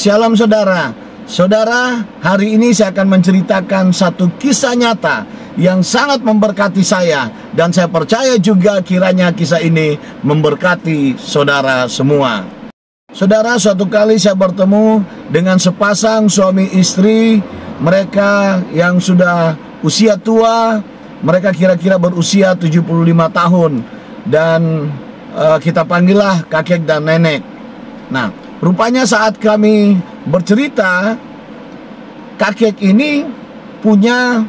Shalom saudara. Saudara, hari ini saya akan menceritakan satu kisah nyata yang sangat memberkati saya. Dan saya percaya juga kiranya kisah ini memberkati saudara semua. Saudara, suatu kali saya bertemu dengan sepasang suami istri. Mereka yang sudah usia tua. Mereka kira-kira berusia 75 tahun. Dan kita panggillah kakek dan nenek. Nah, rupanya saat kami bercerita, kakek ini punya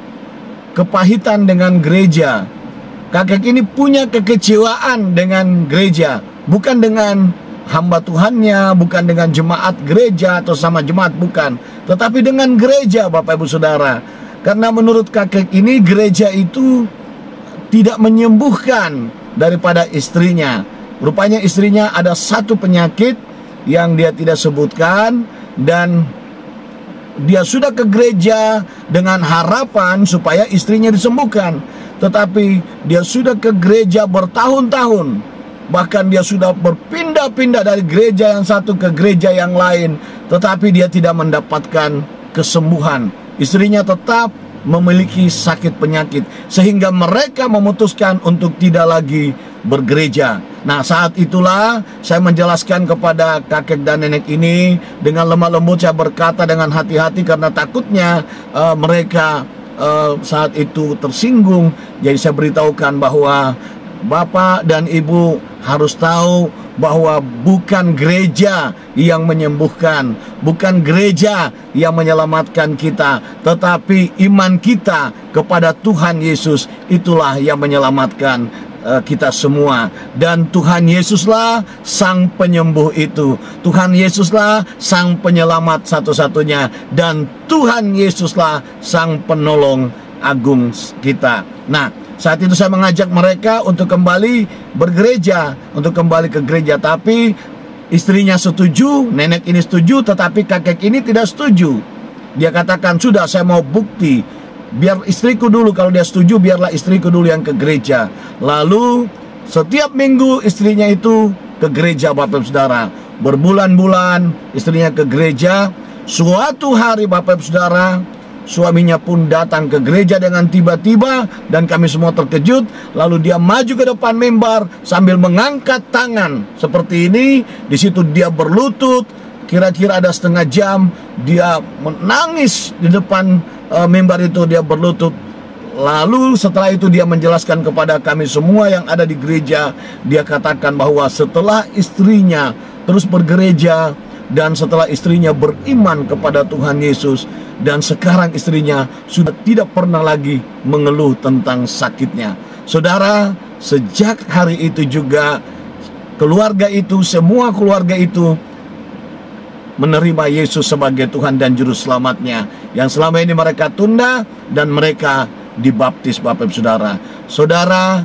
kepahitan dengan gereja. Kakek ini punya kekecewaan dengan gereja. Bukan dengan hamba Tuhannya, bukan dengan jemaat gereja atau sama jemaat, bukan. Tetapi dengan gereja, Bapak Ibu Saudara. Karena menurut kakek ini, gereja itu tidak menyembuhkan daripada istrinya. Rupanya istrinya ada satu penyakit yang dia tidak sebutkan, dan dia sudah ke gereja dengan harapan supaya istrinya disembuhkan. Tetapi dia sudah ke gereja bertahun-tahun. Bahkan dia sudah berpindah-pindah dari gereja yang satu ke gereja yang lain, tetapi dia tidak mendapatkan kesembuhan. Istrinya tetap memiliki sakit penyakit, sehingga mereka memutuskan untuk tidak lagi bergereja. Nah, saat itulah saya menjelaskan kepada kakek dan nenek ini dengan lemah lembut. Saya berkata dengan hati-hati karena takutnya mereka saat itu tersinggung. Jadi saya beritahukan bahwa Bapak dan Ibu harus tahu bahwa bukan gereja yang menyembuhkan, bukan gereja yang menyelamatkan kita, tetapi iman kita kepada Tuhan Yesus, itulah yang menyelamatkan kita semua. Dan Tuhan Yesuslah sang penyembuh itu. Tuhan Yesuslah sang penyelamat satu-satunya. Dan Tuhan Yesuslah sang penolong agung kita. Nah, saat itu saya mengajak mereka untuk kembali bergereja, untuk kembali ke gereja. Tapi istrinya setuju, nenek ini setuju, tetapi kakek ini tidak setuju. Dia katakan, sudah, saya mau bukti. Biar istriku dulu, kalau dia setuju biarlah istriku dulu yang ke gereja. Lalu setiap minggu istrinya itu ke gereja, Bapak Ibu Saudara. Berbulan-bulan istrinya ke gereja. Suatu hari, Bapak Ibu Saudara, suaminya pun datang ke gereja dengan tiba-tiba, dan kami semua terkejut. Lalu dia maju ke depan mimbar sambil mengangkat tangan seperti ini. Di situ dia berlutut. Kira-kira ada setengah jam dia menangis di depan mimbar itu, dia berlutut. Lalu setelah itu dia menjelaskan kepada kami semua yang ada di gereja. Dia katakan bahwa setelah istrinya terus bergereja, dan setelah istrinya beriman kepada Tuhan Yesus, dan sekarang istrinya sudah tidak pernah lagi mengeluh tentang sakitnya. Saudara, sejak hari itu juga keluarga itu, semua keluarga itu menerima Yesus sebagai Tuhan dan Juru Selamatnya, yang selama ini mereka tunda, dan mereka dibaptis, Bapak Ibu Saudara. Saudara,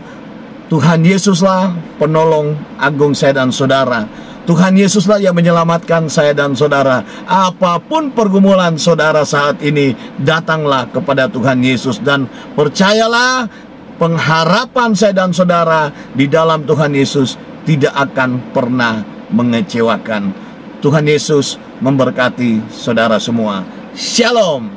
Tuhan Yesuslah penolong agung saya dan saudara. Tuhan Yesuslah yang menyelamatkan saya dan saudara. Apapun pergumulan saudara saat ini, datanglah kepada Tuhan Yesus, dan percayalah, pengharapan saya dan saudara di dalam Tuhan Yesus tidak akan pernah mengecewakan. Tuhan Yesus memberkati saudara semua. Shalom.